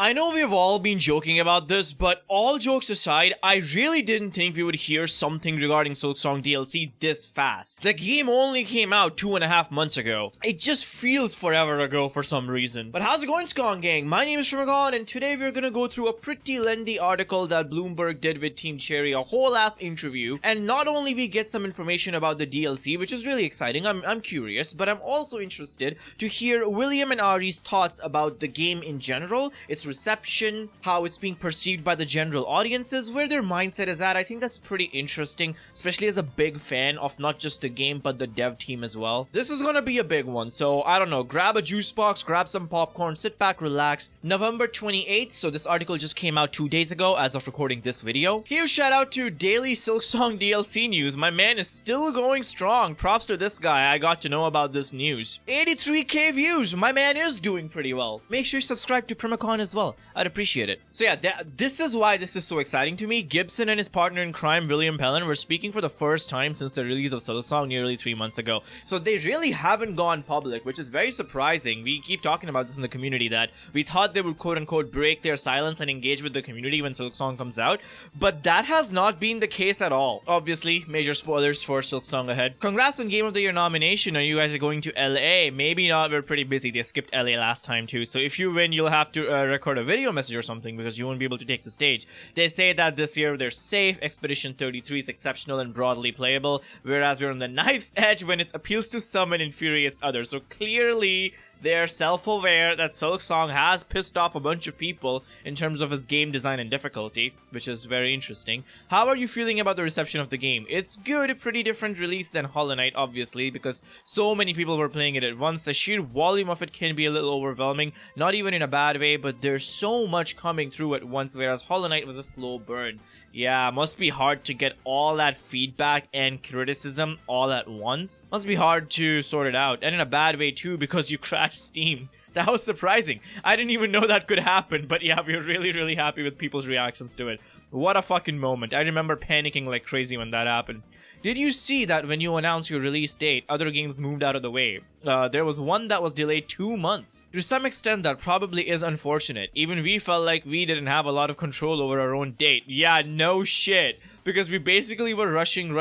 I know we've all been joking about this, but all jokes aside, I really didn't think we would hear something regarding Silksong DLC this fast. The game only came out 2.5 months ago. It just feels forever ago for some reason. But how's it going, Skong Gang? My name is Primacon, and today we're gonna go through a pretty lengthy article that Bloomberg did with Team Cherry, a whole ass interview. And not only we get some information about the DLC, which is really exciting, I'm curious, but I'm also interested to hear William and Ari's thoughts about the game in general, its reception, how it's being perceived by the general audiences, where their mindset is at. I think that's pretty interesting, especially as a big fan of not just the game but the dev team as well. This is gonna be a big one, so I don't know, grab a juice box, grab some popcorn, sit back, relax. November 28th, so this article just came out 2 days ago as of recording this video. Huge shout out to Daily Silksong DLC News. My man is still going strong. Props to this guy. I got to know about this news. 83k views. My man is doing pretty well. Make sure you subscribe to Primacon as well. I'd appreciate it. So yeah, this is why this is so exciting to me. Gibson and his partner in crime, William Pellin, were speaking for the first time since the release of Silksong nearly 3 months ago. So they really haven't gone public, which is very surprising. We keep talking about this in the community that we thought they would quote-unquote break their silence and engage with the community when Silksong comes out, but that has not been the case at all. Obviously, major spoilers for Silksong ahead. Congrats on Game of the Year nomination. Are you guys going to LA? Maybe not, we're pretty busy. They skipped LA last time too, so if you win, you'll have to record a video message or something because you won't be able to take the stage. They say that this year they're safe, Expedition 33 is exceptional and broadly playable, whereas we're on the knife's edge when its appeals to some and infuriates others. So clearly they're self-aware that Silksong has pissed off a bunch of people in terms of its game design and difficulty, which is very interesting. How are you feeling about the reception of the game? It's good, a pretty different release than Hollow Knight, obviously, because so many people were playing it at once. The sheer volume of it can be a little overwhelming, not even in a bad way, but there's so much coming through at once, whereas Hollow Knight was a slow burn. Yeah, must be hard to get all that feedback and criticism all at once. Must be hard to sort it out, and in a bad way too, because you crashed Steam. That was surprising. I didn't even know that could happen, but yeah, we were really happy with people's reactions to it. What a fucking moment. I remember panicking like crazy when that happened. Did you see that when you announced your release date, other games moved out of the way? There was one that was delayed 2 months. To some extent, that probably is unfortunate. Even we felt like we didn't have a lot of control over our own date. Yeah, no shit. Because we basically were rushing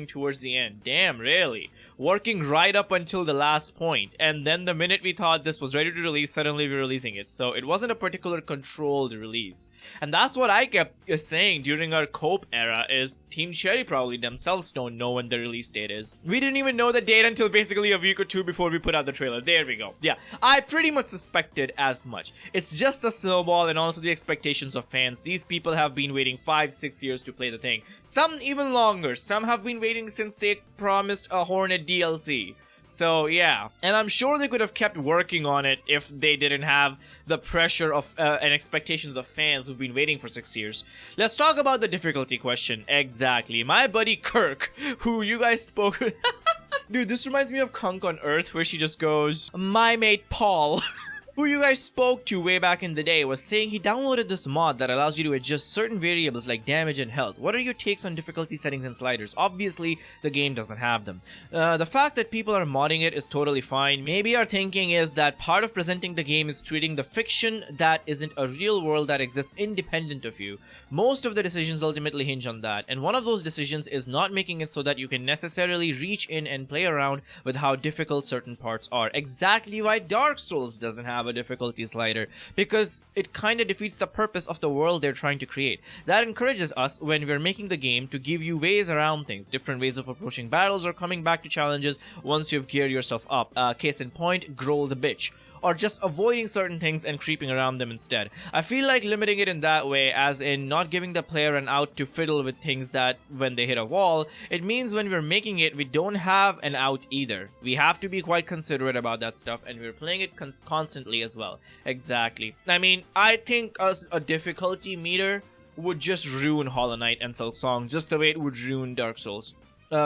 towards the end. Damn, really? Working right up until the last point. And then the minute we thought this was ready to release, suddenly we're releasing it. So it wasn't a particular controlled release. And that's what I kept saying during our Cope era, is Team Cherry probably themselves don't know when the release date is. We didn't even know the date until basically a week or two before we put out the trailer. There we go. Yeah, I pretty much suspected as much. It's just a snowball and also the expectations of fans. These people have been waiting 5-6 years to play the thing. Some even longer. Some have been waiting since they promised a Hornet DLC. So yeah, and I'm sure they could have kept working on it if they didn't have the pressure of and expectations of fans who've been waiting for 6 years. Let's talk about the difficulty question. Exactly. My buddy Kirk, who you guys spoke with. Dude, this reminds me of Kunk on Earth, where she just goes, my mate Paul. Who you guys spoke to way back in the day, was saying he downloaded this mod that allows you to adjust certain variables like damage and health. What are your takes on difficulty settings and sliders? Obviously, the game doesn't have them. The fact that people are modding it is totally fine. Maybe our thinking is that part of presenting the game is treating the fiction that isn't a real world that exists independent of you. Most of the decisions ultimately hinge on that, and one of those decisions is not making it so that you can necessarily reach in and play around with how difficult certain parts are. Exactly why Dark Souls doesn't have a difficulty slider, because it kind of defeats the purpose of the world they're trying to create. That encourages us, when we're making the game, to give you ways around things, different ways of approaching battles or coming back to challenges once you've geared yourself up. Case in point, Growl the Bitch. Or just avoiding certain things and creeping around them instead. I feel like limiting it in that way, as in not giving the player an out to fiddle with things that when they hit a wall, it means when we're making it, we don't have an out either. We have to be quite considerate about that stuff, and we're playing it constantly as well. Exactly. I mean, I think a difficulty meter would just ruin Hollow Knight and Silksong, just the way it would ruin Dark Souls.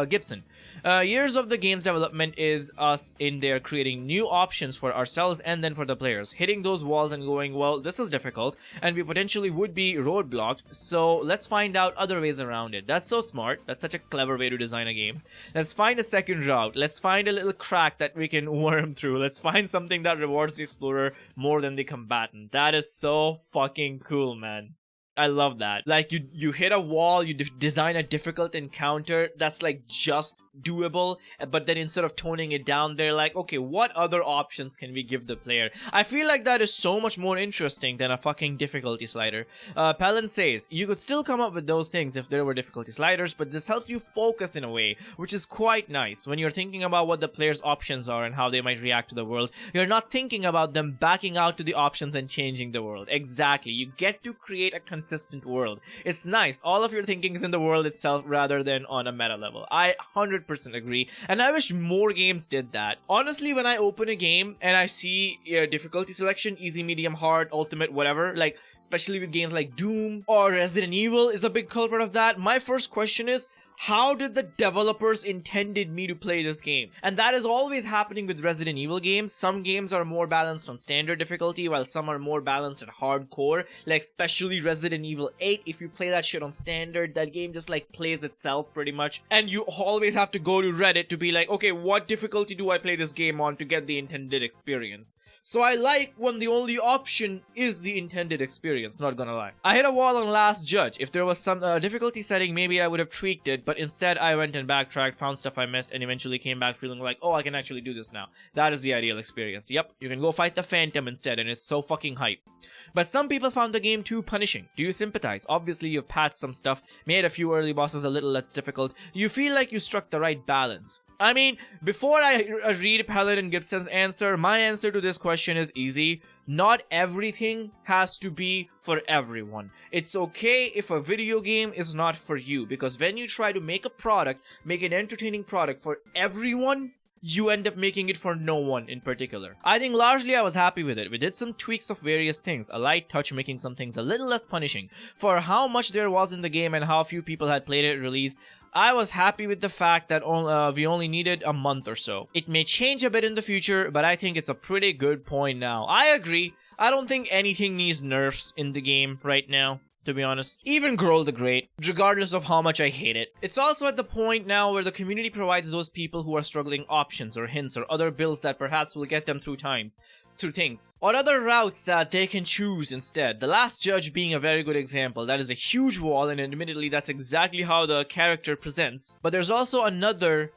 Gibson. Years of the game's development is us in there creating new options for ourselves and then for the players, hitting those walls and going, well, this is difficult and we potentially would be roadblocked, so let's find out other ways around it. That's so smart. That's such a clever way to design a game. Let's find a second route. Let's find a little crack that we can worm through. Let's find something that rewards the explorer more than the combatant. That is so fucking cool, man. I love that. Like, you hit a wall, you design a difficult encounter that's like just doable, but then instead of toning it down, they're like, okay, what other options can we give the player? I feel like that is so much more interesting than a fucking difficulty slider. Palin says, you could still come up with those things if there were difficulty sliders, but this helps you focus in a way, which is quite nice. When you're thinking about what the player's options are and how they might react to the world, you're not thinking about them backing out to the options and changing the world. Exactly. You get to create a consistent world. It's nice. All of your thinking is in the world itself rather than on a meta level. I 100% agree, and I wish more games did that. Honestly, when I open a game and I see difficulty selection, easy, medium, hard, ultimate, whatever, like especially with games like Doom or Resident Evil is a big culprit of that, my first question is, how did the developers intended me to play this game? And that is always happening with Resident Evil games. Some games are more balanced on standard difficulty, while some are more balanced at hardcore. Like especially Resident Evil 8, if you play that shit on standard, that game just like plays itself pretty much. And you always have to go to Reddit to be like, okay, what difficulty do I play this game on to get the intended experience? So I like when the only option is the intended experience, not gonna lie. I hit a wall on Last Judge. If there was some difficulty setting, maybe I would have tweaked it, but instead I went and backtracked, found stuff I missed, and eventually came back feeling like, oh, I can actually do this now. That is the ideal experience. Yep, you can go fight the Phantom instead, and it's so fucking hype. But some people found the game too punishing. Do you sympathize? Obviously, you've patched some stuff, made a few early bosses a little less difficult. You feel like you struck the right balance. I mean, before I read Palin and Gibson's answer, my answer to this question is easy. Not everything has to be for everyone. It's okay if a video game is not for you, because when you try to make a product, make an entertaining product for everyone, you end up making it for no one in particular. I think largely I was happy with it. We did some tweaks of various things, a light touch making some things a little less punishing. For how much there was in the game and how few people had played it at release, I was happy with the fact that we only needed a month or so. It may change a bit in the future, but I think it's a pretty good point now. I agree. I don't think anything needs nerfs in the game right now, to be honest. Even Growl the Great, regardless of how much I hate it. It's also at the point now where the community provides those people who are struggling options or hints or other builds that perhaps will get them through things, or other routes that they can choose instead. The Last Judge being a very good example. That is a huge wall, and admittedly that's exactly how the character presents. But there's also another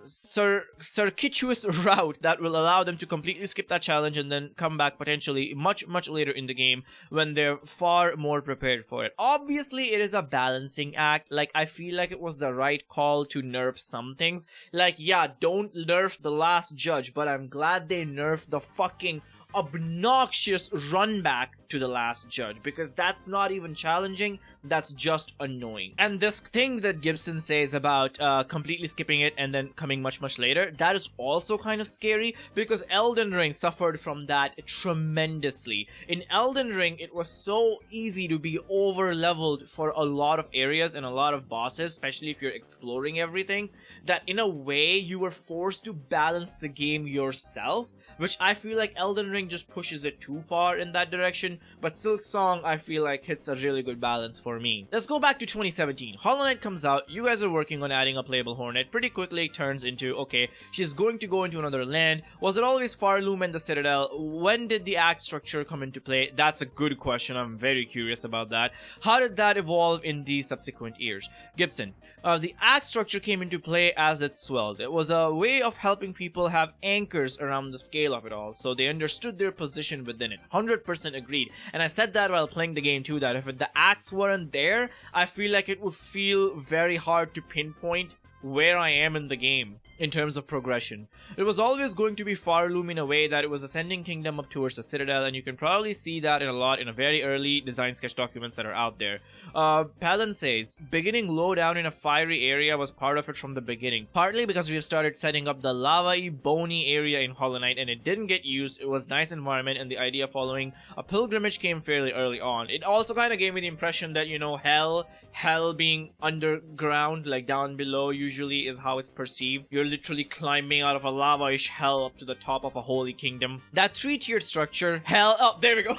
circuitous route that will allow them to completely skip that challenge and then come back potentially much later in the game when they're far more prepared for it. Obviously it is a balancing act. Like, I feel like it was the right call to nerf some things. Like, yeah, don't nerf the Last Judge, but I'm glad they nerfed the fucking obnoxious run back to the Last Judge, because that's not even challenging, that's just annoying. And this thing that Gibson says about completely skipping it and then coming much later, that is also kind of scary, because Elden Ring suffered from that tremendously. In Elden Ring, it was so easy to be over leveled for a lot of areas and a lot of bosses, especially if you're exploring everything, that in a way you were forced to balance the game yourself, which I feel like Elden Ring just pushes it too far in that direction. But Silksong, I feel like, hits a really good balance for me. Let's go back to 2017. Hollow Knight comes out, you guys are working on adding a playable Hornet. Pretty quickly it turns into, okay, she's going to go into another land. Was it always Farloom and the Citadel? When did the act structure come into play? That's a good question, I'm very curious about that. How did that evolve in the subsequent years? Gibson, the act structure came into play as it swelled. It was a way of helping people have anchors around the scale of it all, so they understood their position within it. 100% agreed. And I said that while playing the game too, that if the acts weren't there, I feel like it would feel very hard to pinpoint where I am in the game in terms of progression. It was always going to be Farloom in a way that it was ascending kingdom up towards the Citadel, and you can probably see that in a lot in a very early design sketch documents that are out there. Palin says, beginning low down in a fiery area was part of it from the beginning, partly because we have started setting up the lava-y, bony area in Hollow Knight and it didn't get used. It was nice environment, and the idea of following a pilgrimage came fairly early on. It also kind of gave me the impression that, you know, hell being underground, like down below, usually is how it's perceived. You're literally climbing out of a lava-ish hell up to the top of a holy kingdom. That 3-tiered structure, hell, oh, there we go.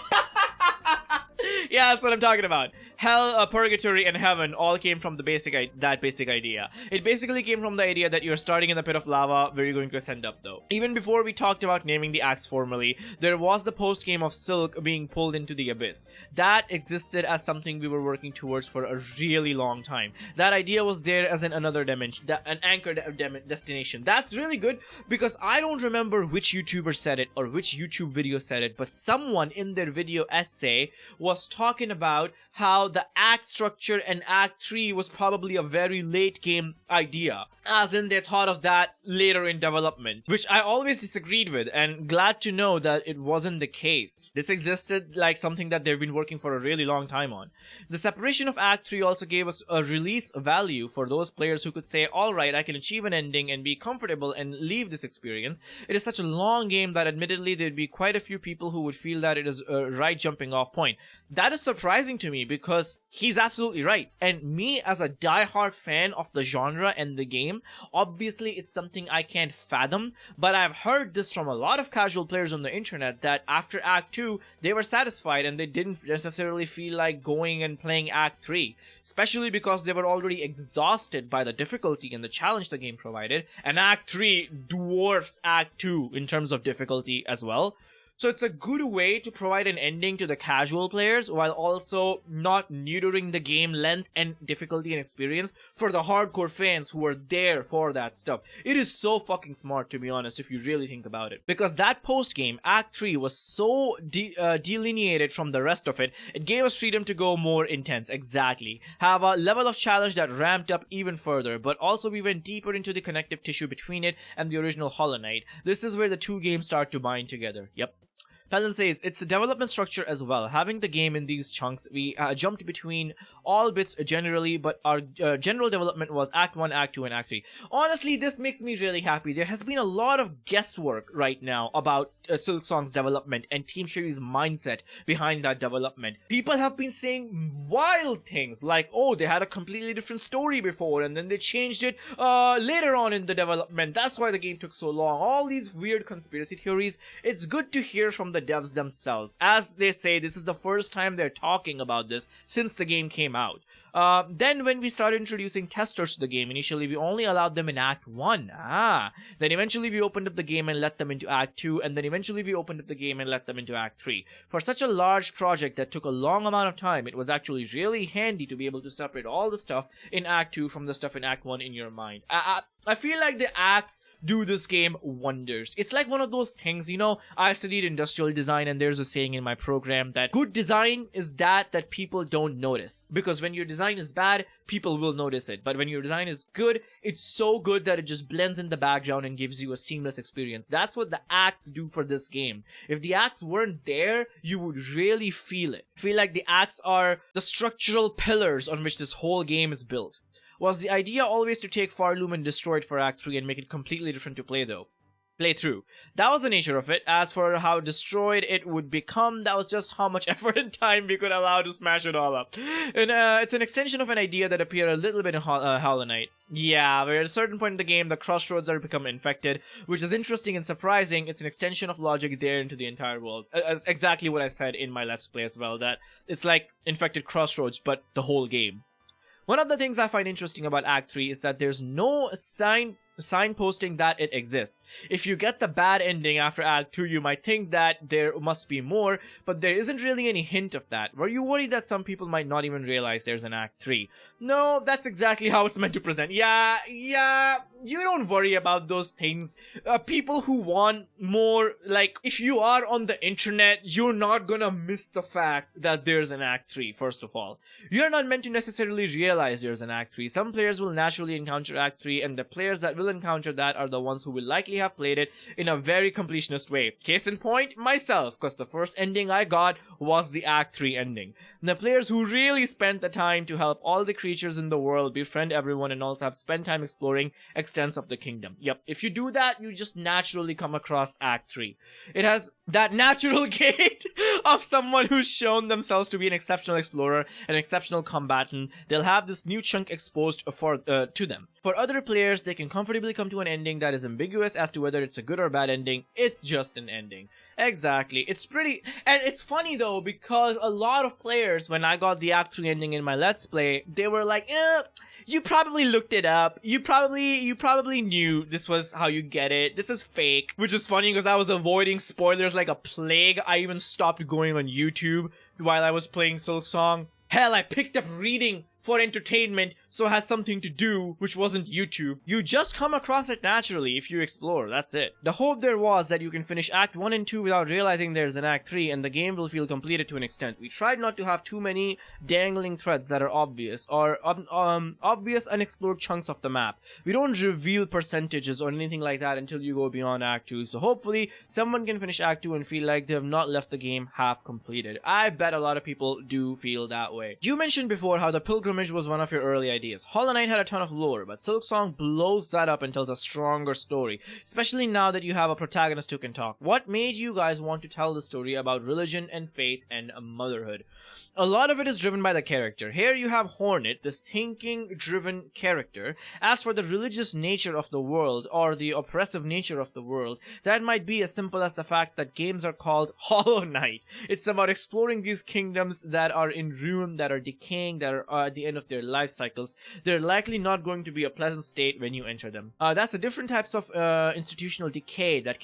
Yeah, that's what I'm talking about. Hell, purgatory, and heaven all came from that basic idea. It basically came from the idea that you're starting in the pit of lava where you're going to ascend up, though. Even before we talked about naming the acts formally, there was the post-game of Silk being pulled into the abyss. That existed as something we were working towards for a really long time. That idea was there as another dimension, an anchor destination. That's really good because I don't remember which YouTuber said it or which YouTube video said it, but someone in their video essay was talking about how the act structure in Act 3 was probably a very late game idea, as in they thought of that later in development, which I always disagreed with, and glad to know that it wasn't the case. This existed like something that they've been working for a really long time on. The separation of Act 3 also gave us a release value for those players who could say, alright, I can achieve an ending and be comfortable and leave this experience. It is such a long game that admittedly there'd be quite a few people who would feel that it is a right jumping off point. That is surprising to me because he's absolutely right. And me as a die-hard fan of the genre and the game, obviously it's something I can't fathom, but I've heard this from a lot of casual players on the internet that after Act 2, they were satisfied and they didn't necessarily feel like going and playing Act 3, especially because they were already exhausted by the difficulty and the challenge the game provided, and Act 3 dwarfs Act 2 in terms of difficulty as well. So it's a good way to provide an ending to the casual players while also not neutering the game length and difficulty and experience for the hardcore fans who are there for that stuff. It is so fucking smart, to be honest, if you really think about it. Because that post-game, Act 3, was so delineated from the rest of it, it gave us freedom to go more intense, exactly. Have a level of challenge that ramped up even further, but also we went deeper into the connective tissue between it and the original Hollow Knight. This is where the two games start to bind together. Yep. Peasant says, it's a development structure as well. Having the game in these chunks, we jumped between all bits generally, but our general development was Act 1, Act 2, and Act 3. Honestly, this makes me really happy. There has been a lot of guesswork right now about Silksong's development and Team Sherry's mindset behind that development. People have been saying wild things like, oh, they had a completely different story before and then they changed it later on in the development. That's why the game took so long. All these weird conspiracy theories. It's good to hear from the devs themselves. As they say, this is the first time they're talking about this since the game came out. Then when we started introducing testers to the game, initially we only allowed them in Act 1. Then eventually we opened up the game and let them into Act 2, and then eventually we opened up the game and let them into Act 3. For such a large project that took a long amount of time, it was actually really handy to be able to separate all the stuff in Act 2 from the stuff in Act 1 in your mind. I feel like the acts do this game wonders. It's like one of those things, you know, I studied industrial design and there's a saying in my program that good design is that people don't notice. Because when your design is bad, people will notice it. But when your design is good, it's so good that it just blends in the background and gives you a seamless experience. That's what the acts do for this game. If the acts weren't there, you would really feel it. Feel like the acts are the structural pillars on which this whole game is built. Was the idea always to take Farloom and destroy it for Act 3 and make it completely different to play through? That was the nature of it. As for how destroyed it would become, that was just how much effort and time we could allow to smash it all up. And it's an extension of an idea that appeared a little bit in Hollow Knight. Yeah, where at a certain point in the game, the crossroads are become infected, which is interesting and surprising. It's an extension of logic there into the entire world. Exactly what I said in my Let's Play as well, that it's like infected crossroads, but the whole game. One of the things I find interesting about Act 3 is that there's no signposting that it exists. If you get the bad ending after Act 2, you might think that there must be more, but there isn't really any hint of that. Were you worried that some people might not even realize there's an Act 3? No, that's exactly how it's meant to present. Yeah, you don't worry about those things. People who want more, like, if you are on the internet, you're not gonna miss the fact that there's an Act 3, first of all. You're not meant to necessarily realize there's an Act 3. Some players will naturally encounter Act 3, and the players that will encounter that are the ones who will likely have played it in a very completionist way. Case in point, myself, because the first ending I got was the Act 3 ending. And the players who really spent the time to help all the creatures in the world, befriend everyone, and also have spent time exploring extents of the kingdom. Yep, if you do that, you just naturally come across Act 3. It has that natural gate of someone who's shown themselves to be an exceptional explorer, an exceptional combatant. They'll have this new chunk exposed to them. For other players, they can comfortably come to an ending that is ambiguous as to whether it's a good or bad ending. It's just an ending. Exactly. It's pretty... And it's funny though, because a lot of players, when I got the Act 3 ending in my Let's Play, they were like, you probably looked it up. You probably knew this was how you get it. This is fake. Which is funny because I was avoiding spoilers like a plague. I even stopped going on YouTube while I was playing Silksong. Hell, I picked up reading for entertainment, so I had something to do, which wasn't YouTube. You just come across it naturally if you explore, that's it. The hope there was that you can finish Act 1 and 2 without realizing there's an Act 3 and the game will feel completed to an extent. We tried not to have too many dangling threads that are obvious, or obvious unexplored chunks of the map. We don't reveal percentages or anything like that until you go beyond Act 2, so hopefully someone can finish Act 2 and feel like they have not left the game half completed. I bet a lot of people do feel that way. You mentioned before how the pilgrimage was one of your early ideas. Hollow Knight had a ton of lore, but Silksong blows that up and tells a stronger story, especially now that you have a protagonist who can talk. What made you guys want to tell the story about religion and faith and motherhood? A lot of it is driven by the character. Here you have Hornet, this thinking-driven character. As for the religious nature of the world, or the oppressive nature of the world, that might be as simple as the fact that games are called Hollow Knight. It's about exploring these kingdoms that are in ruin, that are decaying, that are at the end of their life cycles. They're likely not going to be a pleasant state when you enter them. That's the different types of institutional decay that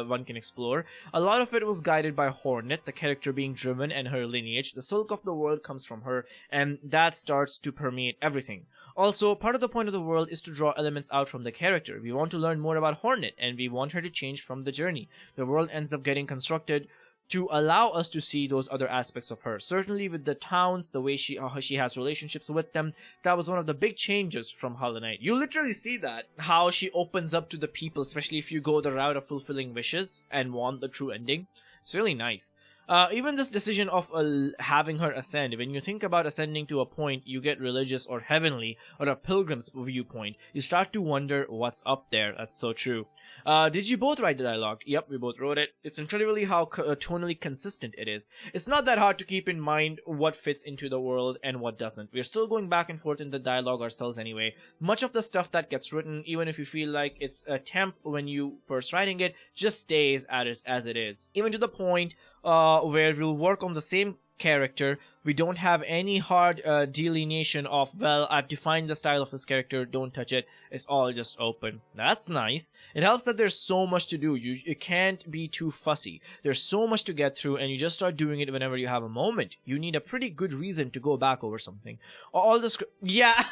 one can explore. A lot of it was guided by Hornet, the character being driven, and her lineage. The Silk of the world comes from her, and that starts to permeate everything. Also, part of the point of the world is to draw elements out from the character. We want to learn more about Hornet, and we want her to change from the journey. The world ends up getting constructed to allow us to see those other aspects of her. Certainly with the towns, the way she has relationships with them, that was one of the big changes from Hollow Knight. You literally see that, how she opens up to the people, especially if you go the route of fulfilling wishes and want the true ending. It's really nice. Even this decision of having her ascend, when you think about ascending to a point, you get religious or heavenly or a pilgrim's viewpoint. You start to wonder what's up there. That's so true. Did you both write the dialogue? Yep, we both wrote it. It's incredibly how tonally consistent it is. It's not that hard to keep in mind what fits into the world and what doesn't. We're still going back and forth in the dialogue ourselves anyway. Much of the stuff that gets written, even if you feel like it's a temp when you first writing it, just stays as it is. Even to the point where we'll work on the same character. We don't have any hard delineation of, well, I've defined the style of this character, don't touch it. It's all just open. That's nice. It helps that there's so much to do. You can't be too fussy. There's so much to get through, and you just start doing it whenever you have a moment. You need a pretty good reason to go back over something. All the script... Yeah!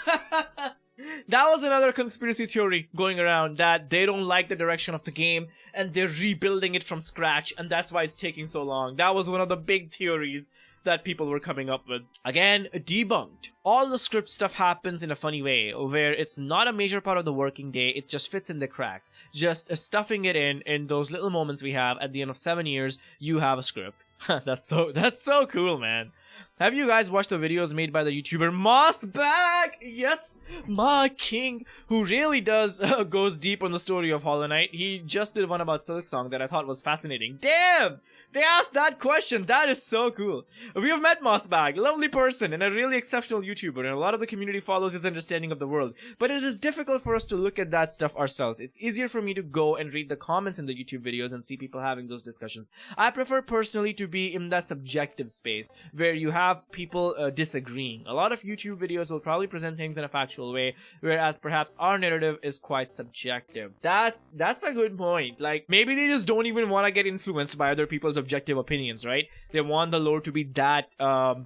That was another conspiracy theory going around, that they don't like the direction of the game and they're rebuilding it from scratch, and that's why it's taking so long. That was one of the big theories that people were coming up with. Again, debunked. All the script stuff happens in a funny way, where it's not a major part of the working day, it just fits in the cracks. Just stuffing it in those little moments we have. At the end of 7 years, you have a script. That's so cool, man. Have you guys watched the videos made by the YouTuber Mossbag? Yes, my king, who really does goes deep on the story of Hollow Knight. He just did one about Silksong that I thought was fascinating. Damn! They asked that question. That is so cool. We have met Mossbag, lovely person and a really exceptional YouTuber, and a lot of the community follows his understanding of the world. But it is difficult for us to look at that stuff ourselves. It's easier for me to go and read the comments in the YouTube videos and see people having those discussions. I prefer personally to be in that subjective space where you have people disagreeing. A lot of YouTube videos will probably present things in a factual way, whereas perhaps our narrative is quite subjective. That's a good point. Like, maybe they just don't even want to get influenced by other people's objective opinions, right? They want the lore to be that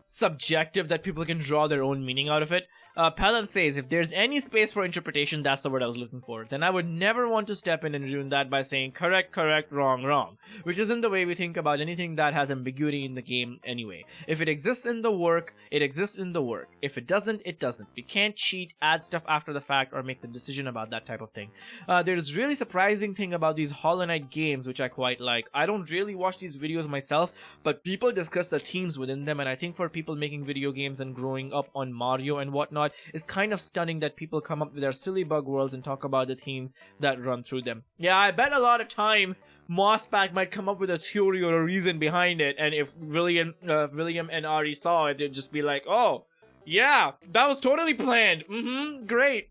subjective that people can draw their own meaning out of it. Palin says, if there's any space for interpretation, that's the word I was looking for, then I would never want to step in and ruin that by saying correct, correct, wrong, wrong, which isn't the way we think about anything that has ambiguity in the game anyway. If it exists in the work, it exists in the work. If it doesn't, it doesn't. We can't cheat, add stuff after the fact, or make the decision about that type of thing. There's really surprising thing about these Hollow Knight games, which I quite like. I don't really watch these videos myself, but people discuss the themes within them, and I think for people making video games and growing up on Mario and whatnot, it's kind of stunning that people come up with their silly bug worlds and talk about the themes that run through them. Yeah, I bet a lot of times Mosspack might come up with a theory or a reason behind it, and if William and Ari saw it, they'd just be like, oh, yeah, that was totally planned. Great.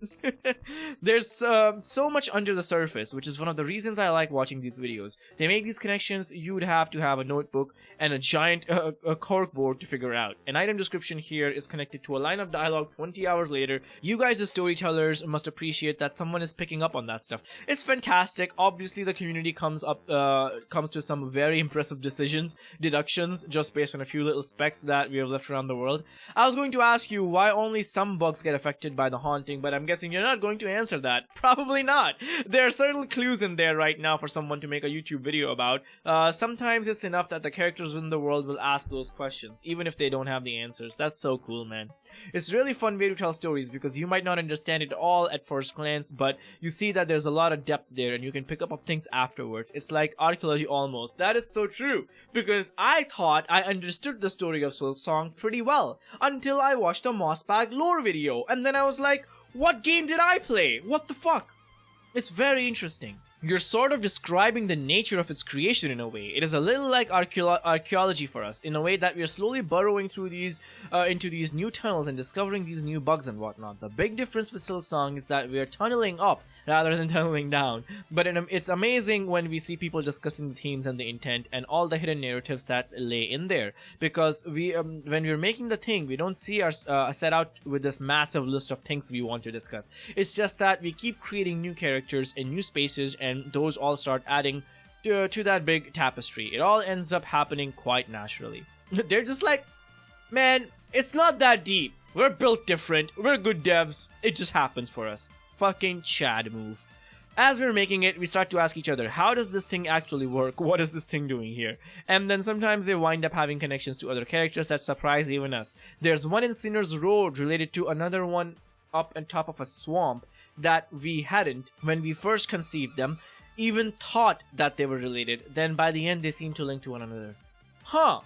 There's so much under the surface, which is one of the reasons I like watching these videos. They make these connections you'd have to have a notebook and a giant corkboard to figure out. An item description here is connected to a line of dialogue 20 hours later. You guys as storytellers must appreciate that someone is picking up on that stuff. It's fantastic. Obviously, the community comes to some very impressive deductions, just based on a few little specks that we have left around the world. I was going to ask you why only some bugs get affected by the haunting, but I'm guessing you're not going to answer that. Probably not. There are certain clues in there right now for someone to make a YouTube video about. Sometimes it's enough that the characters in the world will ask those questions, even if they don't have the answers. That's so cool, man. It's a really fun way to tell stories because you might not understand it all at first glance, but you see that there's a lot of depth there and you can pick up on things afterwards. It's like archaeology almost. That is so true, because I thought I understood the story of Silksong pretty well until I watched a Mossbag lore video, and then I was like, what game did I play? What the fuck? It's very interesting. You're sort of describing the nature of its creation in a way. It is a little like archaeology for us, in a way that we are slowly burrowing through into these new tunnels and discovering these new bugs and whatnot. The big difference with Silksong is that we are tunneling up rather than tunneling down. But it's amazing when we see people discussing the themes and the intent and all the hidden narratives that lay in there. Because when we're making the thing, we don't see our set out with this massive list of things we want to discuss. It's just that we keep creating new characters and new spaces, and those all start adding to that big tapestry. It all ends up happening quite naturally. They're just like, man, it's not that deep. We're built different. We're good devs. It just happens for us. Fucking Chad move. As we're making it, we start to ask each other, how does this thing actually work? What is this thing doing here? And then sometimes they wind up having connections to other characters that surprise even us. There's one in Sinner's Road related to another one up on top of a swamp that we hadn't, when we first conceived them, even thought that they were related. Then by the end they seem to link to one another. Huh.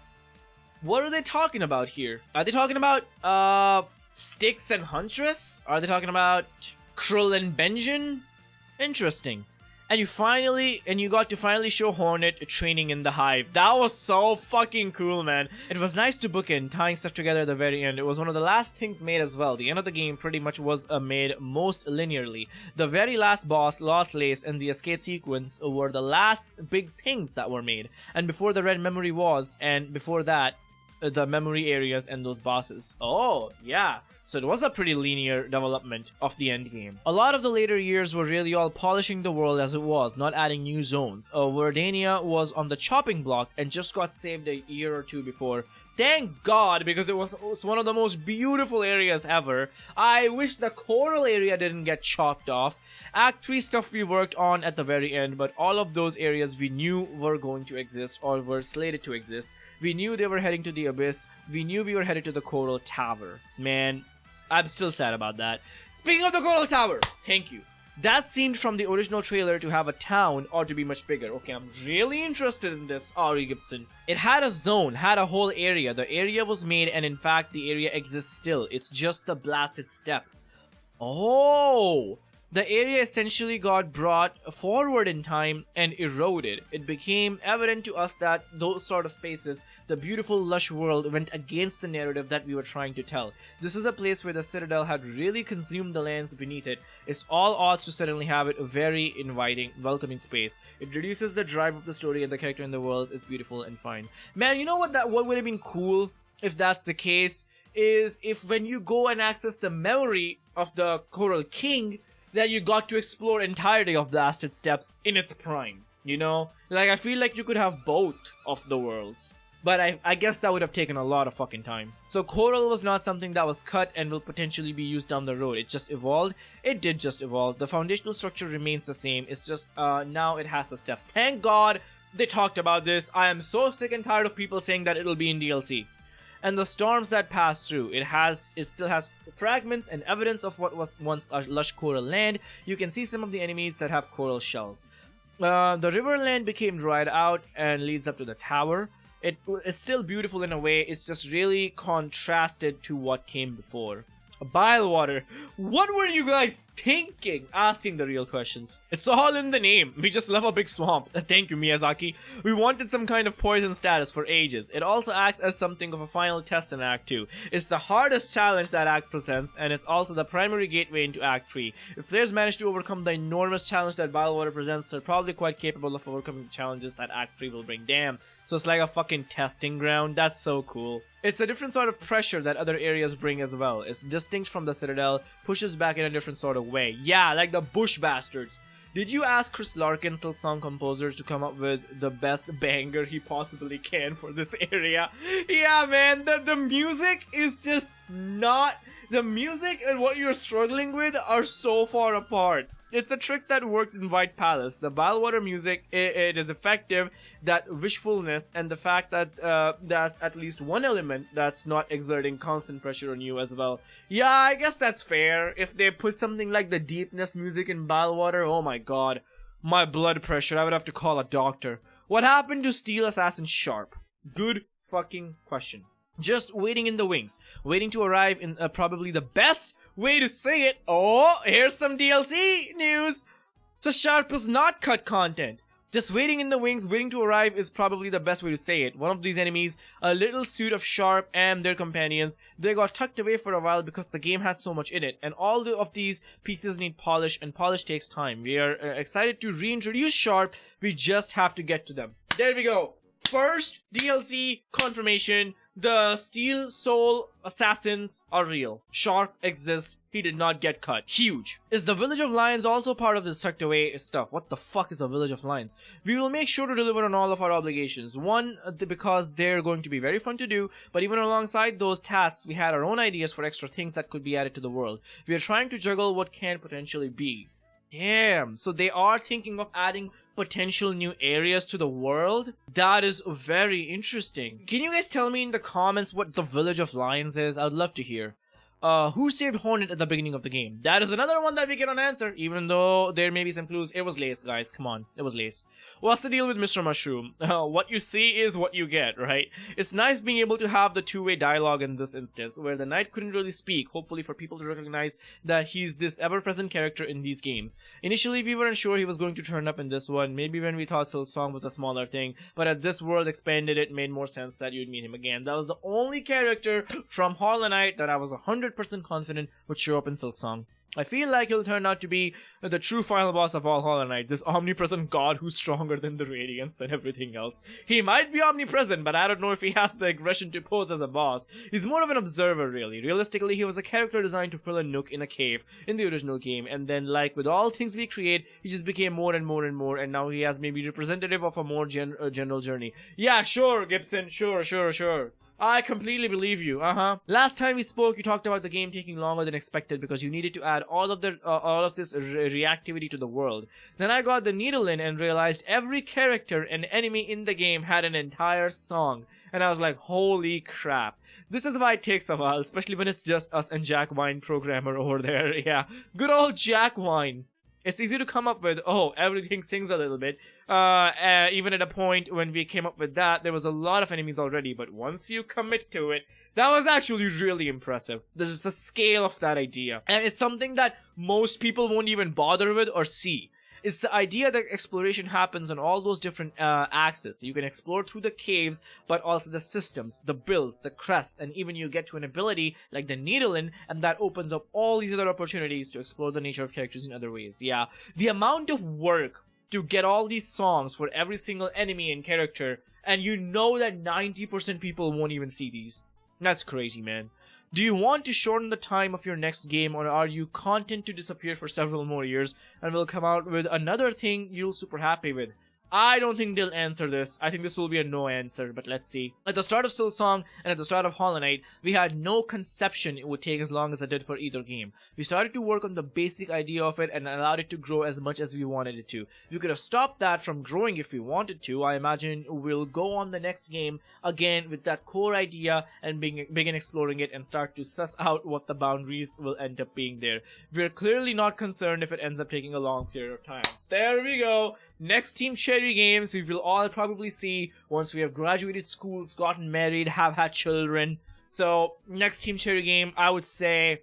What are they talking about here? Are they talking about Styx and Huntress? Are they talking about Krull and Benjen? Interesting. And you got to finally show Hornet training in the hive. That was so fucking cool, man. It was nice to bookend, tying stuff together at the very end. It was one of the last things made as well. The end of the game pretty much was made most linearly. The very last boss, Lost Lace, and the escape sequence were the last big things that were made. And before the Red Memory was, and before that, the memory areas and those bosses. Oh, yeah. So it was a pretty linear development of the end game. A lot of the later years were really all polishing the world as it was, not adding new zones. Verdania was on the chopping block and just got saved a year or two before. Thank God, because it was one of the most beautiful areas ever. I wish the coral area didn't get chopped off. Act 3 stuff we worked on at the very end, but all of those areas we knew were going to exist or were slated to exist. We knew they were heading to the abyss. We knew we were headed to the Coral Tower. Man, I'm still sad about that. Speaking of the Coral Tower, thank you. That seemed from the original trailer to have a town or to be much bigger. Okay, I'm really interested in this, Ari Gibson. It had a zone, had a whole area. The area was made, and in fact, the area exists still. It's just the blasted steps. Oh! The area essentially got brought forward in time and eroded. It became evident to us that those sort of spaces, the beautiful lush world, went against the narrative that we were trying to tell. This is a place where the Citadel had really consumed the lands beneath it. It's all odds to suddenly have it a very inviting, welcoming space. It reduces the drive of the story, and the character in the world is beautiful and fine. Man, you know what would have been cool if that's the case? Is if when you go and access the memory of the Coral King, that you got to explore entirety of Blasted Steps in its prime, you know? Like, I feel like you could have both of the worlds. But I guess that would have taken a lot of fucking time. So Coral was not something that was cut and will potentially be used down the road. It just evolved. It did just evolve. The foundational structure remains the same. It's just, now it has the steps. Thank God they talked about this. I am so sick and tired of people saying that it'll be in DLC. And the storms that pass through, it still has fragments and evidence of what was once a lush coral land. You can see some of the enemies that have coral shells. The riverland became dried out and leads up to the tower. It's still beautiful in a way, it's just really contrasted to what came before. Bilewater. What were you guys thinking? Asking the real questions. It's all in the name. We just love a big swamp. Thank you, Miyazaki. We wanted some kind of poison status for ages. It also acts as something of a final test in Act 2. It's the hardest challenge that Act presents, and it's also the primary gateway into Act 3. If players manage to overcome the enormous challenge that Bilewater presents, they're probably quite capable of overcoming the challenges that Act 3 will bring. Damn. So it's like a fucking testing ground. That's so cool. It's a different sort of pressure that other areas bring as well. It's distinct from the Citadel, pushes back in a different sort of way. Yeah, like the Bush Bastards. Did you ask Chris Larkin, Silksong composers, to come up with the best banger he possibly can for this area? Yeah, man, the music is just not... The music and what you're struggling with are so far apart. It's a trick that worked in White Palace. The Bilewater music, it is effective, that wishfulness, and the fact that that's at least one element that's not exerting constant pressure on you as well. Yeah, I guess that's fair. If they put something like the deepness music in Bilewater, oh my god. My blood pressure, I would have to call a doctor. What happened to Steel Assassin Sharp? Good fucking question. Just waiting in the wings. Waiting to arrive in probably the best way to say it. Oh, here's some DLC news. So Sharp is not cut content. Just waiting in the wings, waiting to arrive is probably the best way to say it. One of these enemies, a little suit of Sharp and their companions, they got tucked away for a while because the game had so much in it. And all of these pieces need polish, and polish takes time. We are excited to reintroduce Sharp. We just have to get to them. There we go. First DLC confirmation. The Steel Soul Assassins are real. Sharp exists. He did not get cut. Huge. Is the Village of Lions also part of this tucked away stuff? What the fuck is a Village of Lions? We will make sure to deliver on all of our obligations. One, because they're going to be very fun to do, but even alongside those tasks, we had our own ideas for extra things that could be added to the world. We are trying to juggle what can potentially be. Damn, so they are thinking of adding potential new areas to the world? That is very interesting. Can you guys tell me in the comments what the Village of Lions is? I'd love to hear. Who saved Hornet at the beginning of the game? That is another one that we cannot answer, even though there may be some clues. It was Lace, guys. Come on. It was Lace. What's the deal with Mr. Mushroom? What you see is what you get, right? It's nice being able to have the two-way dialogue in this instance, where the knight couldn't really speak, hopefully for people to recognize that he's this ever-present character in these games. Initially, we weren't sure he was going to turn up in this one, maybe when we thought Silksong was a smaller thing, but as this world expanded, it made more sense that you'd meet him again. That was the only character from Hollow Knight that I was 100% confident would show up in Silksong. I feel like he'll turn out to be the true final boss of all Hollow Knight, this omnipresent god who's stronger than the Radiance than everything else. He might be omnipresent, but I don't know if he has the aggression to pose as a boss. He's more of an observer, really. Realistically, he was a character designed to fill a nook in a cave in the original game, and then, like with all things we create, he just became more and more and more, and now he has maybe representative of a more general journey. Yeah, sure, Gibson, sure. I completely believe you, Last time we spoke, you talked about the game taking longer than expected because you needed to add all of this reactivity to the world. Then I got the needle in and realized every character and enemy in the game had an entire song. And I was like, holy crap. This is why it takes a while, especially when it's just us and Jack Wine programmer over there, yeah. Good old Jack Wine. It's easy to come up with, oh, everything sings a little bit. Even at a point when we came up with that, there was a lot of enemies already, but once you commit to it, that was actually really impressive. This is the scale of that idea. And it's something that most people won't even bother with or see. It's the idea that exploration happens on all those different axes. You can explore through the caves, but also the systems, the builds, the crests, and even you get to an ability like the Needle-In, and that opens up all these other opportunities to explore the nature of characters in other ways. Yeah, the amount of work to get all these songs for every single enemy and character, and you know that 90% people won't even see these. That's crazy, man. Do you want to shorten the time of your next game, or are you content to disappear for several more years and will come out with another thing you're super happy with? I don't think they'll answer this. I think this will be a no answer, but let's see. At the start of Silksong and at the start of Hollow Knight, we had no conception it would take as long as it did for either game. We started to work on the basic idea of it and allowed it to grow as much as we wanted it to. We could have stopped that from growing if we wanted to. I imagine we'll go on the next game again with that core idea and begin exploring it and start to suss out what the boundaries will end up being there. We're clearly not concerned if it ends up taking a long period of time. There we go. Next Team Cherry games we will all probably see once we have graduated schools, gotten married, have had children. So next Team Cherry game, I would say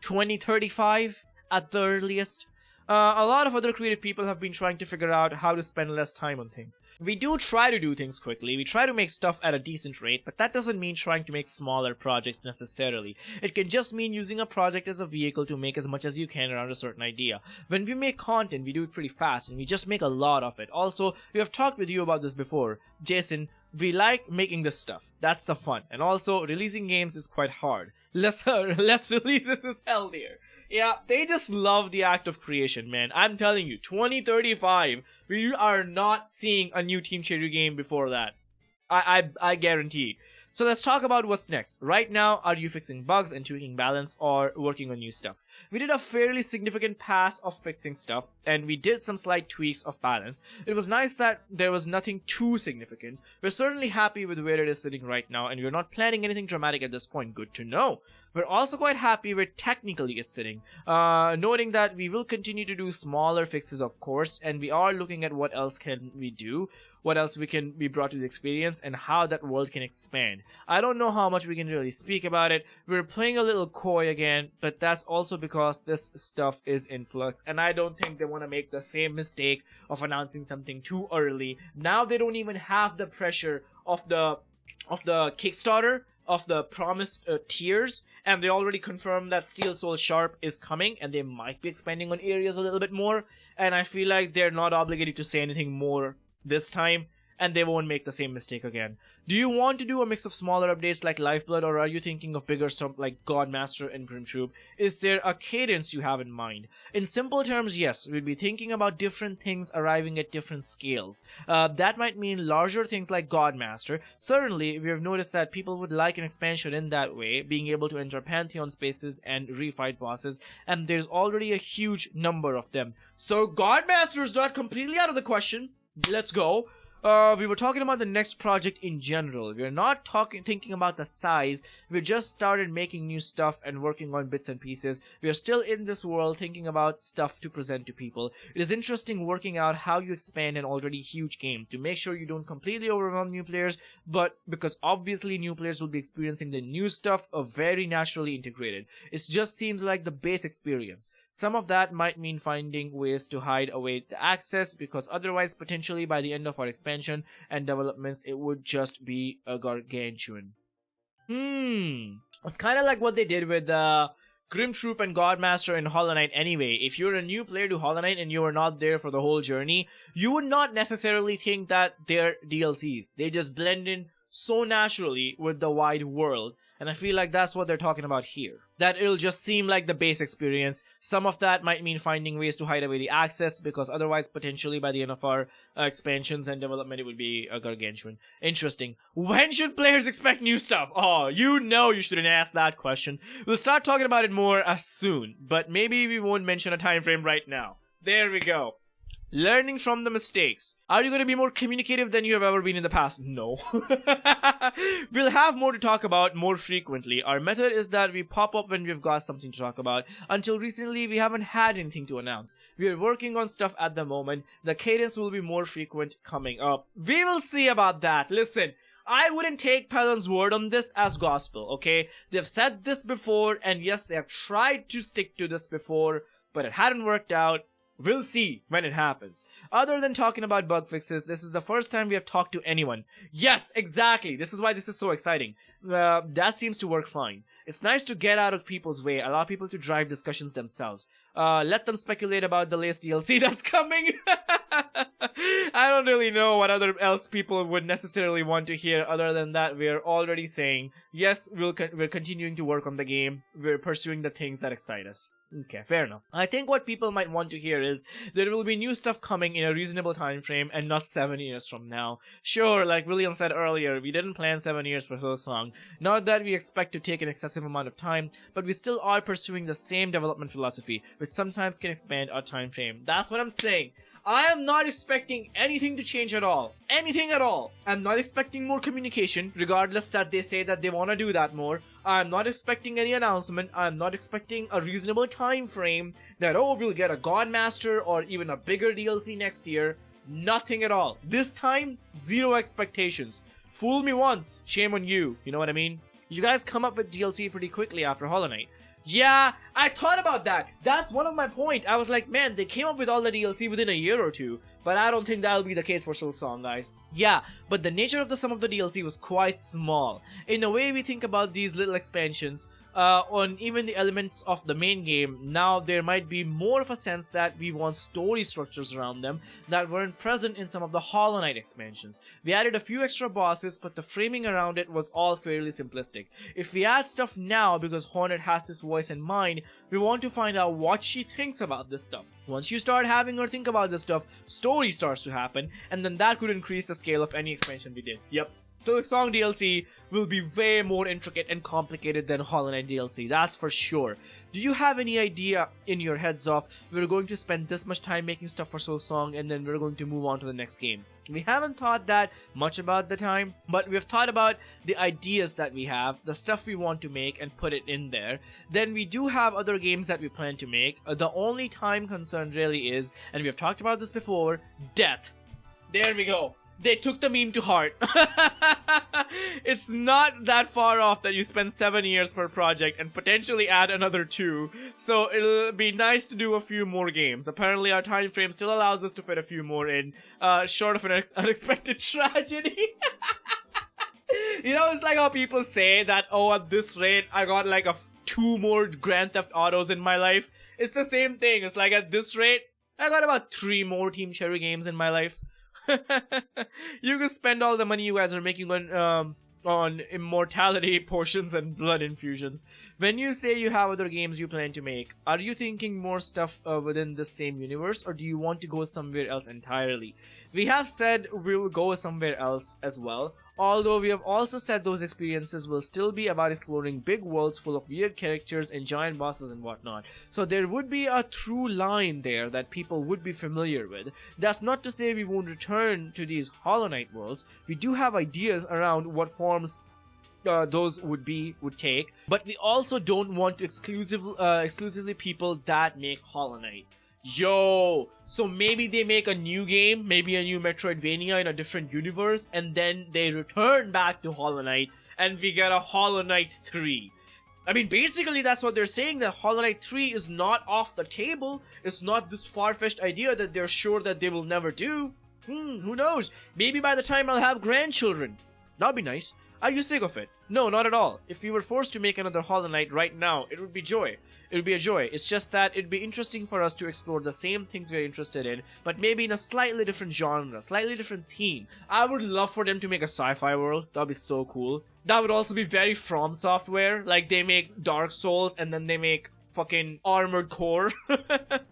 2035 at the earliest. A lot of other creative people have been trying to figure out how to spend less time on things. We do try to do things quickly, we try to make stuff at a decent rate, but that doesn't mean trying to make smaller projects necessarily. It can just mean using a project as a vehicle to make as much as you can around a certain idea. When we make content, we do it pretty fast, and we just make a lot of it. Also, we have talked with you about this before. Jason, we like making this stuff. That's the fun. And also, releasing games is quite hard. Less releases is healthier. Yeah, they just love the act of creation, man. I'm telling you, 2035, we are not seeing a new Team Cherry game before that. I guarantee. So let's talk about what's next. Right now, are you fixing bugs and tweaking balance or working on new stuff? We did a fairly significant pass of fixing stuff, and we did some slight tweaks of balance. It was nice that there was nothing too significant. We're certainly happy with where it is sitting right now, and we're not planning anything dramatic at this point. Good to know. We're also quite happy where technically it's sitting, noting that we will continue to do smaller fixes, of course, and we are looking at what else can we do, what else we can be brought to the experience, and how that world can expand. I don't know how much we can really speak about it. We're playing a little coy again, but that's also because this stuff is in flux, and I don't think they want to make the same mistake of announcing something too early. Now they don't even have the pressure of the Kickstarter, of the promised tiers, and they already confirmed that Steel Soul Sharp is coming, and they might be expanding on areas a little bit more, and I feel like they're not obligated to say anything more this time, and they won't make the same mistake again. Do you want to do a mix of smaller updates like Lifeblood, or are you thinking of bigger stuff like Godmaster and Grimtroop? Is there a cadence you have in mind? In simple terms, yes, we'd be thinking about different things arriving at different scales. That might mean larger things like Godmaster. Certainly, we have noticed that people would like an expansion in that way, being able to enter Pantheon spaces and refight bosses, and there's already a huge number of them. So Godmaster is not completely out of the question. Let's go. We were talking about the next project in general. We're not thinking about the size. We just started making new stuff and working on bits and pieces. We are still in this world thinking about stuff to present to people. It is interesting working out how you expand an already huge game to make sure you don't completely overwhelm new players, but because obviously new players will be experiencing the new stuff very naturally integrated. It just seems like the base experience. Some of that might mean finding ways to hide away the access, because otherwise potentially by the end of our expansion and developments it would just be a gargantuan. It's kind of like what they did with Grimtroop and Godmaster in Hollow Knight anyway. If you're a new player to Hollow Knight and you were not there for the whole journey, you would not necessarily think that they're DLCs. They just blend in so naturally with the wide world. And I feel like that's what they're talking about here. That it'll just seem like the base experience. Some of that might mean finding ways to hide away the access, because otherwise potentially by the end of our expansions and development it would be a gargantuan. Interesting. When should players expect new stuff? Oh, you know you shouldn't ask that question. We'll start talking about it more as soon, but maybe we won't mention a time frame right now. There we go. Learning from the mistakes. Are you going to be more communicative than you have ever been in the past? No. We'll have more to talk about more frequently. Our method is that we pop up when we've got something to talk about. Until recently, we haven't had anything to announce. We are working on stuff at the moment. The cadence will be more frequent coming up. We will see about that. Listen, I wouldn't take Pelon's word on this as gospel, okay? They've said this before, and yes, they have tried to stick to this before, but it hadn't worked out. We'll see when it happens. Other than talking about bug fixes, this is the first time we have talked to anyone. Yes, exactly. This is why this is so exciting. That seems to work fine. It's nice to get out of people's way, allow people to drive discussions themselves. Let them speculate about the latest DLC that's coming. I don't really know what else people would necessarily want to hear other than that we're already saying, yes, we're continuing to work on the game. We're pursuing the things that excite us. Okay, fair enough. I think what people might want to hear is there will be new stuff coming in a reasonable time frame and not 7 years from now. Sure, like William said earlier, we didn't plan 7 years for Silksong. Not that we expect to take an excessive amount of time, but we still are pursuing the same development philosophy, which sometimes can expand our time frame. That's what I'm saying. I am not expecting anything to change at all. Anything at all. I'm not expecting more communication, regardless that they say that they want to do that more. I'm not expecting any announcement. I'm not expecting a reasonable time frame that, oh, we'll get a Godmaster or even a bigger DLC next year. Nothing at all. This time, zero expectations. Fool me once, shame on you. You know what I mean? You guys come up with DLC pretty quickly after Hollow Knight. Yeah, I thought about that. That's one of my points. I was like, man, they came up with all the DLC within a year or two. But I don't think that'll be the case for Silksong, guys. Yeah, but the nature of the sum of the DLC was quite small. In a way we think about these little expansions, on even the elements of the main game, now there might be more of a sense that we want story structures around them that weren't present in some of the Hollow Knight expansions. We added a few extra bosses, but the framing around it was all fairly simplistic. If we add stuff now because Hornet has this voice in mind, we want to find out what she thinks about this stuff. Once you start having her think about this stuff, story starts to happen, and then that could increase the scale of any expansion we did. Yep. Silksong DLC will be way more intricate and complicated than Hollow Knight DLC, that's for sure. Do you have any idea in your heads of, we're going to spend this much time making stuff for Silksong and then we're going to move on to the next game? We haven't thought that much about the time, but we've thought about the ideas that we have, the stuff we want to make and put it in there. Then we do have other games that we plan to make. The only time concern really is, and we have talked about this before, death. There we go. They took the meme to heart. It's not that far off that you spend 7 years per project and potentially add another 2. So it'll be nice to do a few more games. Apparently our time frame still allows us to fit a few more in, short of an unexpected tragedy. You know, it's like how people say that, oh, at this rate, I got like 2 more Grand Theft Autos in my life. It's the same thing. It's like at this rate, I got about 3 more Team Cherry games in my life. You can spend all the money you guys are making on immortality potions and blood infusions. When you say you have other games you plan to make, are you thinking more stuff within the same universe, or do you want to go somewhere else entirely? We have said we'll go somewhere else as well, although we have also said those experiences will still be about exploring big worlds full of weird characters and giant bosses and whatnot. So there would be a through line there that people would be familiar with. That's not to say we won't return to these Hollow Knight worlds. We do have ideas around what forms those would take, but we also don't want to exclusively people that make Hollow Knight. Yo, so maybe they make a new game, maybe a new Metroidvania in a different universe, and then they return back to Hollow Knight, and we get a Hollow Knight 3. I mean, basically that's what they're saying, that Hollow Knight 3 is not off the table. It's not this far-fetched idea that they're sure that they will never do. Who knows? Maybe by the time I'll have grandchildren. That'd be nice. Are you sick of it? No, not at all. If we were forced to make another Hollow Knight right now, it would be joy. It would be a joy. It's just that it'd be interesting for us to explore the same things we're interested in, but maybe in a slightly different genre, slightly different theme. I would love for them to make a sci-fi world. That'd be so cool. That would also be very From Software. Like, they make Dark Souls and then they make fucking Armored Core.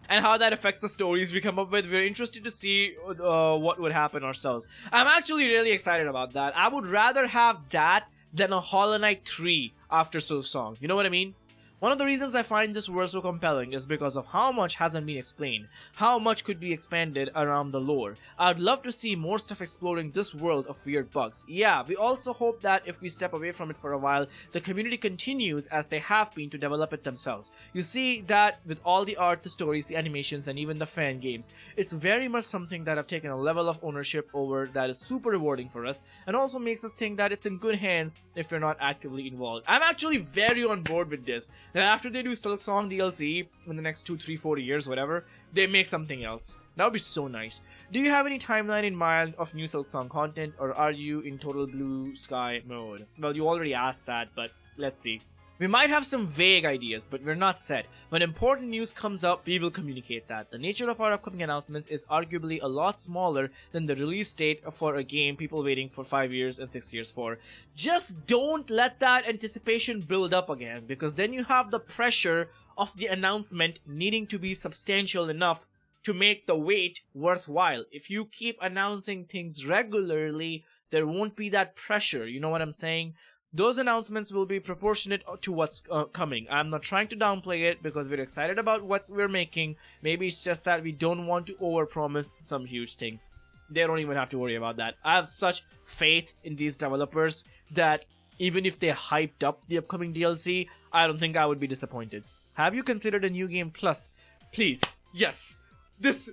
And how that affects the stories we come up with. We're interested to see what would happen ourselves. I'm actually really excited about that. I would rather have that than a Hollow Knight 3 after Silksong. You know what I mean? One of the reasons I find this world so compelling is because of how much hasn't been explained, how much could be expanded around the lore. I'd love to see more stuff exploring this world of weird bugs. Yeah, we also hope that if we step away from it for a while, the community continues as they have been to develop it themselves. You see that with all the art, the stories, the animations, and even the fan games, it's very much something that I've taken a level of ownership over that is super rewarding for us, and also makes us think that it's in good hands if we're not actively involved. I'm actually very on board with this. That after they do Silksong DLC in the next 2, 3, 4 years, whatever, they make something else. That would be so nice. Do you have any timeline in mind of new Silksong content, or are you in total blue sky mode? Well, you already asked that, but let's see. We might have some vague ideas, but we're not set. When important news comes up, we will communicate that. The nature of our upcoming announcements is arguably a lot smaller than the release date for a game people waiting for 5 years and 6 years for. Just don't let that anticipation build up again, because then you have the pressure of the announcement needing to be substantial enough to make the wait worthwhile. If you keep announcing things regularly, there won't be that pressure, you know what I'm saying? Those announcements will be proportionate to what's coming. I'm not trying to downplay it because we're excited about what we're making. Maybe it's just that we don't want to overpromise some huge things. They don't even have to worry about that. I have such faith in these developers that even if they hyped up the upcoming DLC, I don't think I would be disappointed. Have you considered a new game plus? Please, yes. This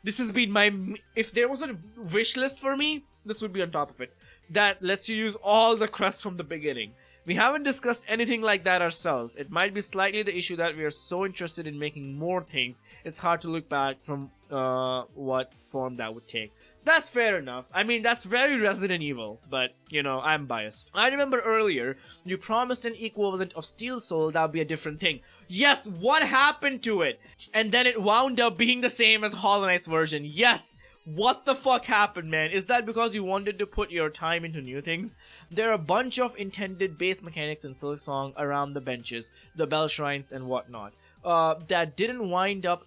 This has been my... If there was a wish list for me, this would be on top of it. That lets you use all the crests from the beginning. We haven't discussed anything like that ourselves. It might be slightly the issue that we are so interested in making more things, it's hard to look back from what form that would take. That's fair enough. I mean, that's very Resident Evil, but, you know, I'm biased. I remember earlier, you promised an equivalent of Steel Soul that would be a different thing. Yes, what happened to it? And then it wound up being the same as Hollow Knight's version. Yes! What the fuck happened, man? Is that because you wanted to put your time into new things? There are a bunch of intended base mechanics in Silksong around the benches, the bell shrines, and whatnot, that didn't wind up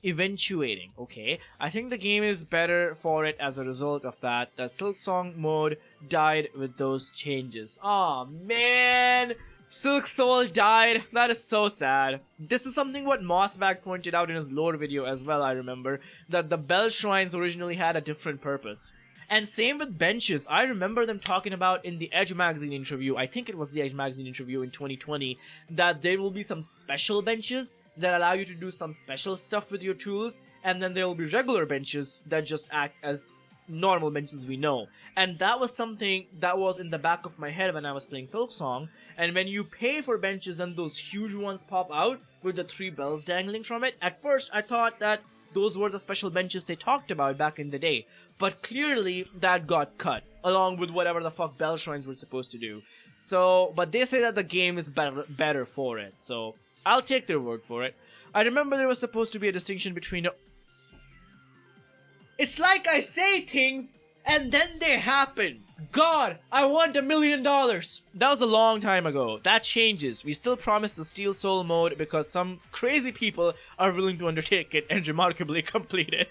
eventuating, okay? I think the game is better for it as a result of that Silksong mode died with those changes. Aw, man! Silk Soul died. That is so sad. This is something what Mossbag pointed out in his lore video as well, I remember, that the bell shrines originally had a different purpose. And same with benches. I remember them talking about in the Edge magazine interview, I think it was the Edge magazine interview in 2020, that there will be some special benches that allow you to do some special stuff with your tools, and then there will be regular benches that just act as normal benches we know. And that was something that was in the back of my head when I was playing Silksong. And when you pay for benches and those huge ones pop out with the 3 bells dangling from it, at first I thought that those were the special benches they talked about back in the day. But clearly that got cut, along with whatever the fuck bell shrines were supposed to do. So, but they say that the game is better for it, so I'll take their word for it. I remember there was supposed to be a distinction between... It's like I say things, and then they happen. God, I want $1 million. That was a long time ago. That changes. We still promise the Steel Soul mode because some crazy people are willing to undertake it and remarkably complete it.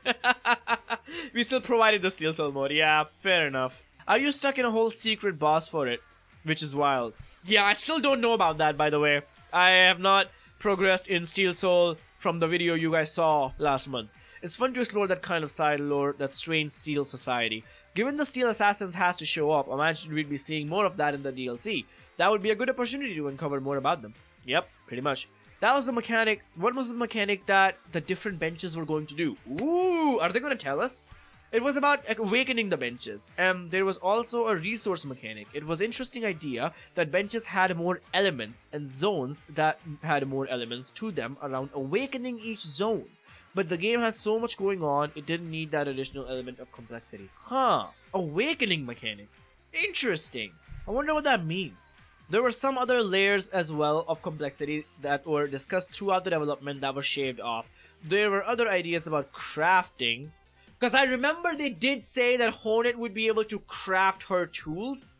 We still provided the Steel Soul mode. Yeah, fair enough. Are you stuck in a whole secret boss for it? Which is wild. Yeah, I still don't know about that, by the way. I have not progressed in Steel Soul from the video you guys saw last month. It's fun to explore that kind of side lore, that strange Steel society. Given the Steel Assassins has to show up, I imagine we'd be seeing more of that in the DLC. That would be a good opportunity to uncover more about them. Yep, pretty much. That was the mechanic. What was the mechanic that the different benches were going to do? Ooh, are they going to tell us? It was about awakening the benches, and there was also a resource mechanic. It was an interesting idea that benches had more elements and zones that had more elements to them around awakening each zone. But the game had so much going on, it didn't need that additional element of complexity. Huh, awakening mechanic. Interesting. I wonder what that means. There were some other layers as well of complexity that were discussed throughout the development that were shaved off. There were other ideas about crafting. Because I remember they did say that Hornet would be able to craft her tools.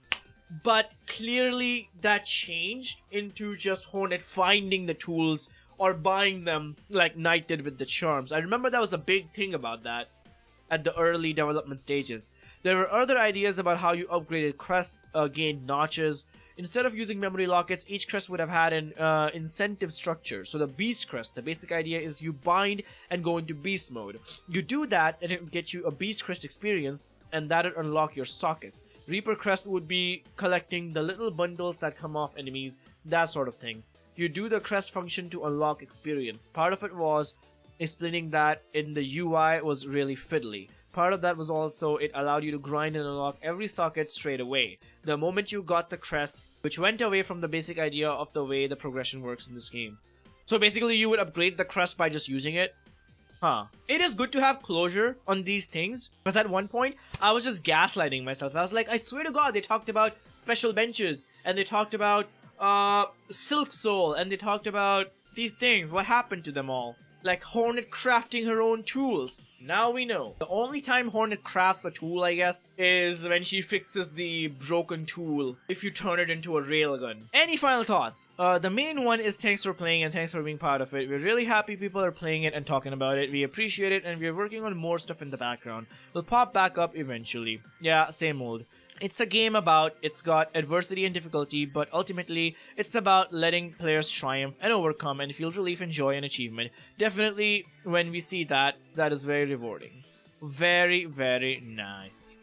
But clearly that changed into just Hornet finding the tools or buying them like Knight did with the charms. I remember that was a big thing about that at the early development stages. There were other ideas about how you upgraded crests, gained notches. Instead of using memory lockets, each crest would have had an incentive structure. So the Beast crest, the basic idea is you bind and go into Beast mode. You do that and it will get you a Beast crest experience, and that would unlock your sockets. Reaper crest would be collecting the little bundles that come off enemies, that sort of things. You do the crest function to unlock experience. Part of it was explaining that in the UI was really fiddly. Part of that was also it allowed you to grind and unlock every socket straight away, the moment you got the crest, which went away from the basic idea of the way the progression works in this game. So basically you would upgrade the crest by just using it. Huh. It is good to have closure on these things, because at one point I was just gaslighting myself. I was like, I swear to God, they talked about special benches, and they talked about Silk Soul, and they talked about these things. What happened to them all? Like Hornet crafting her own tools. Now we know. The only time Hornet crafts a tool, I guess, is when she fixes the broken tool if you turn it into a railgun. Any final thoughts? The main one is thanks for playing and thanks for being part of it. We're really happy people are playing it and talking about it. We appreciate it, and we're working on more stuff in the background. We'll pop back up eventually. Yeah, same old. It's a game it's got adversity and difficulty, but ultimately, it's about letting players triumph and overcome and feel relief and joy and achievement. Definitely, when we see that, that is very rewarding. Very, very nice.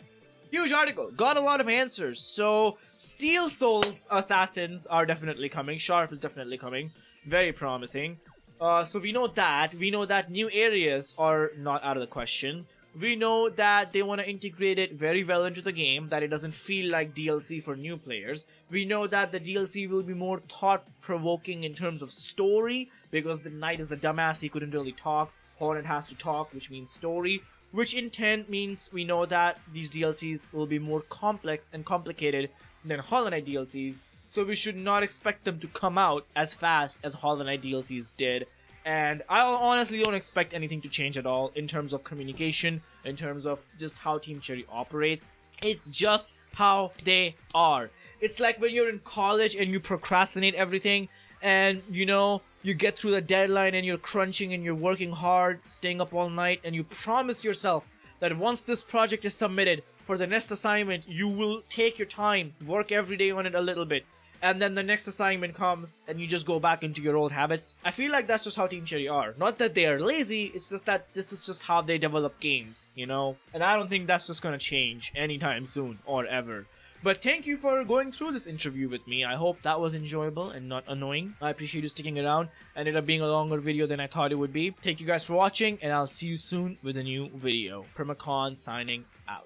Huge article. Got a lot of answers. So, Steel Souls Assassins are definitely coming. Sharp is definitely coming. Very promising. So we know that. We know that new areas are not out of the question. We know that they want to integrate it very well into the game, that it doesn't feel like DLC for new players. We know that the DLC will be more thought-provoking in terms of story, because the knight is a dumbass, he couldn't really talk. Hornet has to talk, which means story, which in turn means we know that these DLCs will be more complex and complicated than Hollow Knight DLCs, so we should not expect them to come out as fast as Hollow Knight DLCs did. And I honestly don't expect anything to change at all in terms of communication, in terms of just how Team Cherry operates. It's just how they are. It's like when you're in college and you procrastinate everything, and you get through the deadline and you're crunching and you're working hard, staying up all night, and you promise yourself that once this project is submitted for the next assignment, you will take your time, work every day on it a little bit. And then the next assignment comes and you just go back into your old habits. I feel like that's just how Team Cherry are. Not that they are lazy, it's just that this is just how they develop games, And I don't think that's just gonna change anytime soon or ever. But thank you for going through this interview with me. I hope that was enjoyable and not annoying. I appreciate you sticking around. Ended up being a longer video than I thought it would be. Thank you guys for watching, and I'll see you soon with a new video. Primacon signing out.